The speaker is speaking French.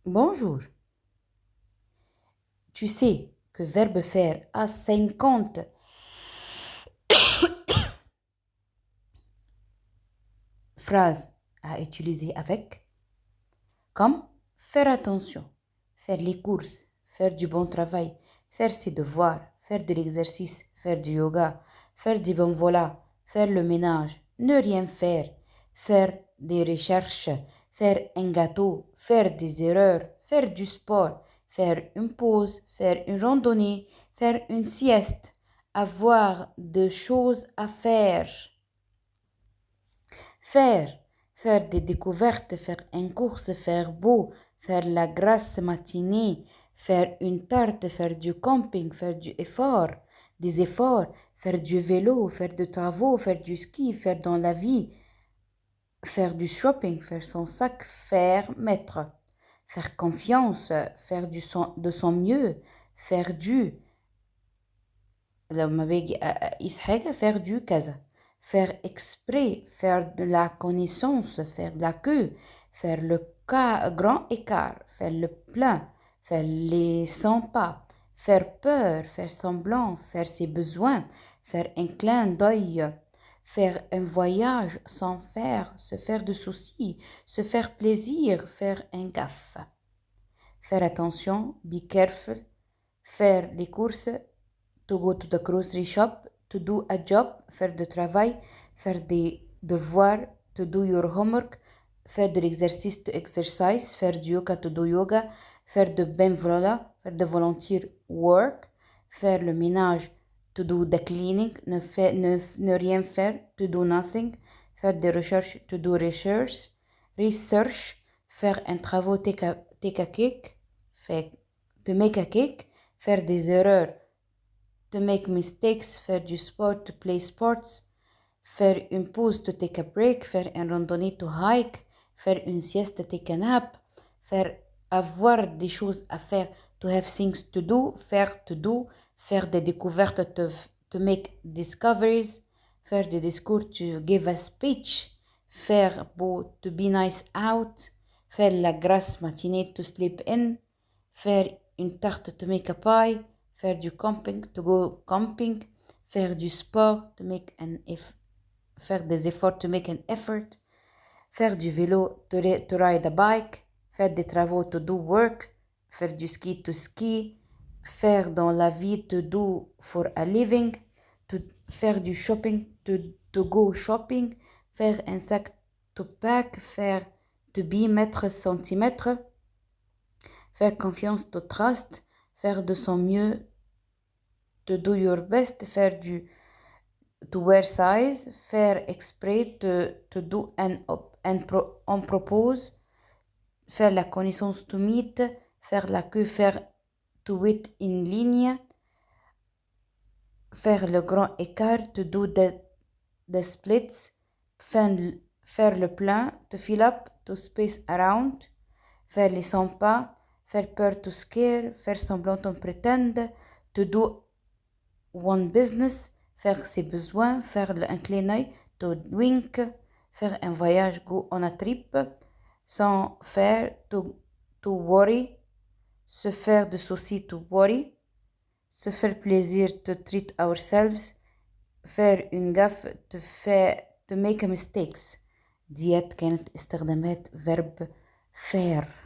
Bonjour. Tu sais que verbe faire a 50 phrases à utiliser avec, comme faire attention, faire les courses, faire du bon travail, faire ses devoirs, faire de l'exercice, faire du yoga, faire du bon voilà, faire le ménage, ne rien faire, faire des recherches, faire un gâteau, faire des erreurs, faire du sport, faire une pause, faire une randonnée, faire une sieste, avoir de choses à faire. Faire, faire des découvertes, faire une course, faire beau, faire la grasse matinée, faire une tarte, faire du camping, faire des efforts, faire du vélo, faire de travaux, faire du ski, faire dans la vie, faire du shopping, faire son sac, faire mettre, faire confiance, faire de son mieux, faire du, لما باجي أقيس حاجة faire du كذا faire exprès faire de la connaissance faire de la queue faire le grand écart faire le plein faire les 100 pas faire peur faire semblant faire ses besoins faire un clin d'œil faire un voyage sans faire se faire de soucis se faire plaisir faire un gaffe faire attention be careful faire les courses to go to the grocery shop, to do a job, faire de travail, faire des devoirs, to do your homework, faire de l'exercice, to exercise, faire du yoga, to do yoga, faire de bénévolat, faire de volunteer work, faire le ménage, to do the cleaning, ne rien faire, to do nothing, faire des recherches, to do research, faire un travail, take a cake, to make a cake, faire des erreurs, to make mistakes, faire du sport, to play sports, faire une pause, to take a break, faire une randonnée, to hike, faire une sieste, to take a nap, faire avoir des choses à faire, to have things to do, faire des découvertes, to make discoveries, faire des discours, to give a speech, faire beau, to be nice out, faire la grasse matinée, to sleep in, faire une tarte, to make a pie, faire du camping, to go camping, faire du sport, faire des efforts, to make an effort, faire du vélo, to ride a bike, faire des travaux, to do work, faire du ski, to ski, faire dans la vie, to do for a living, faire du shopping, to go shopping, faire un sac, to pack, faire to be mètre, centimètre, faire confiance, to trust, faire de son mieux, to do your best, faire to wear size, faire exprès, to do on propose, faire la connaissance, to meet, faire la queue, faire to wait in ligne, faire le grand écart, to do the splits, faire le plein, to fill up, to space around, faire les 100 pas, faire peur, to scare, faire semblant, to pretend, to do one business, faire ses besoins, faire un clin d'œil, to wink, faire un voyage, go on a trip, sans faire, to worry, se faire de soucis, to worry, se faire plaisir, to treat ourselves, faire une gaffe, to make a mistakes. ديت كانت استخدامات verb faire.